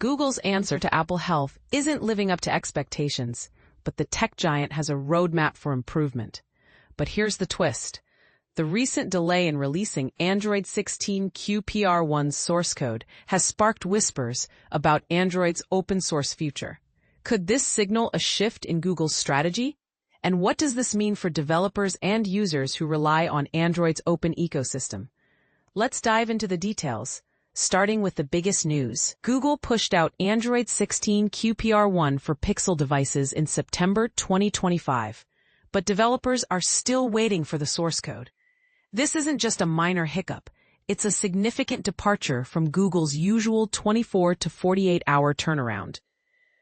Google's answer to Apple Health isn't living up to expectations, but the tech giant has a roadmap for improvement. But here's the twist. The recent delay in releasing Android 16 QPR1's source code has sparked whispers about Android's open-source future. Could this signal a shift in Google's strategy? And what does this mean for developers and users who rely on Android's open ecosystem? Let's dive into the details, starting with the biggest news. Google pushed out Android 16 QPR1 for Pixel devices in September 2025, but developers are still waiting for the source code. This isn't just a minor hiccup, it's a significant departure from Google's usual 24 to 48-hour turnaround.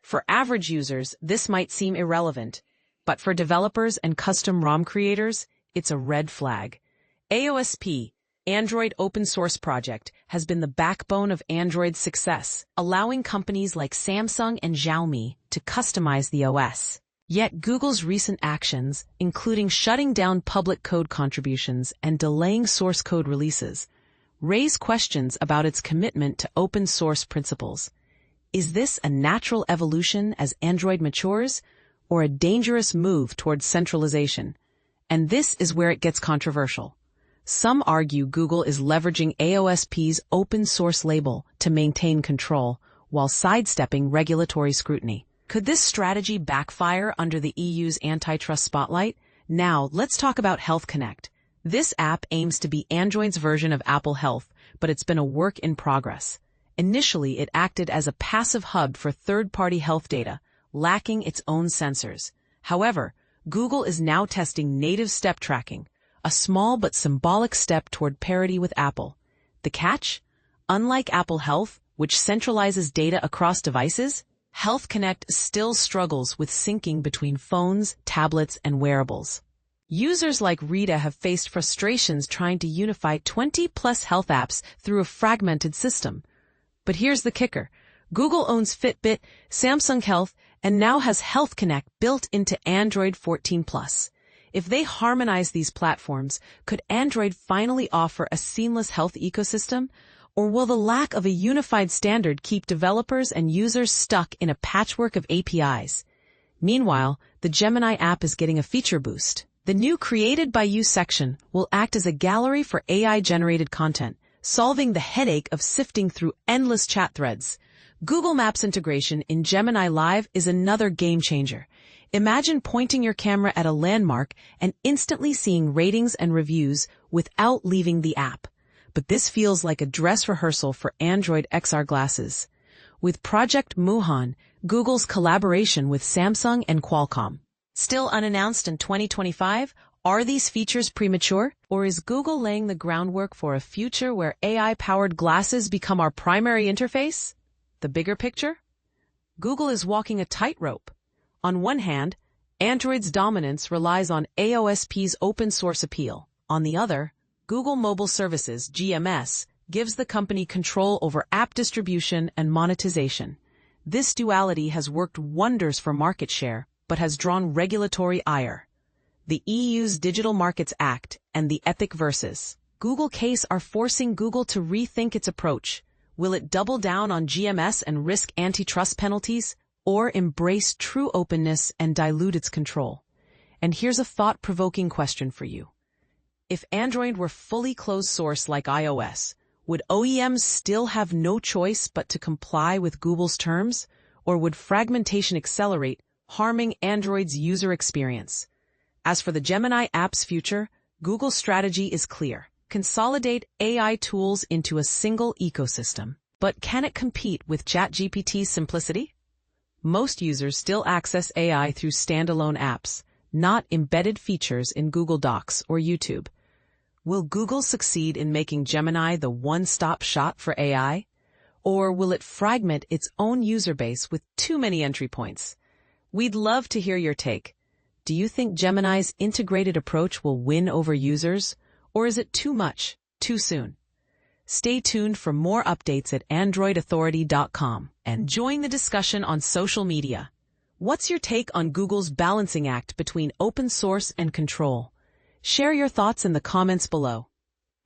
For average users, this might seem irrelevant, but for developers and custom ROM creators, it's a red flag. AOSP, Android Open Source Project, has been the backbone of Android's success, allowing companies like Samsung and Xiaomi to customize the OS. Yet Google's recent actions, including shutting down public code contributions and delaying source code releases, raise questions about its commitment to open source principles. Is this a natural evolution as Android matures, or a dangerous move towards centralization? And this is where it gets controversial. Some argue Google is leveraging AOSP's open source label to maintain control while sidestepping regulatory scrutiny. Could this strategy backfire under the EU's antitrust spotlight? Now, let's talk about Health Connect. This app aims to be Android's version of Apple Health, but it's been a work in progress. Initially, it acted as a passive hub for third-party health data, lacking its own sensors. However, Google is now testing native step tracking, a small but symbolic step toward parity with Apple. The catch? Unlike Apple Health, which centralizes data across devices, Health Connect still struggles with syncing between phones, tablets, and wearables. Users like Rita have faced frustrations trying to unify 20-plus health apps through a fragmented system. But here's the kicker. Google owns Fitbit, Samsung Health, and now has Health Connect built into Android 14 Plus. If they harmonize these platforms, could Android finally offer a seamless health ecosystem? Or will the lack of a unified standard keep developers and users stuck in a patchwork of APIs? Meanwhile, the Gemini app is getting a feature boost. The new Created by You section will act as a gallery for AI-generated content, solving the headache of sifting through endless chat threads. Google Maps integration in Gemini Live is another game-changer. Imagine pointing your camera at a landmark and instantly seeing ratings and reviews without leaving the app. But this feels like a dress rehearsal for Android XR glasses. With Project Muhan, Google's collaboration with Samsung and Qualcomm. Still unannounced in 2025, are these features premature? Or is Google laying the groundwork for a future where AI-powered glasses become our primary interface? The bigger picture? Google is walking a tightrope. On one hand, Android's dominance relies on AOSP's open-source appeal. On the other, Google Mobile Services, GMS, gives the company control over app distribution and monetization. This duality has worked wonders for market share, but has drawn regulatory ire. The EU's Digital Markets Act and the Epic versus Google case are forcing Google to rethink its approach. Will it double down on GMS and risk antitrust penalties, or embrace true openness and dilute its control? And here's a thought-provoking question for you. If Android were fully closed-source like iOS, would OEMs still have no choice but to comply with Google's terms, or would fragmentation accelerate, harming Android's user experience? As for the Gemini app's future, Google's strategy is clear. Consolidate AI tools into a single ecosystem. But can it compete with ChatGPT's simplicity? Most users still access AI through standalone apps, not embedded features in Google Docs or YouTube. Will Google succeed in making Gemini the one-stop shop for AI? Or will it fragment its own user base with too many entry points? We'd love to hear your take. Do you think Gemini's integrated approach will win over users? Or is it too much, too soon? Stay tuned for more updates at AndroidAuthority.com and join the discussion on social media. What's your take on Google's balancing act between open source and control? Share your thoughts in the comments below.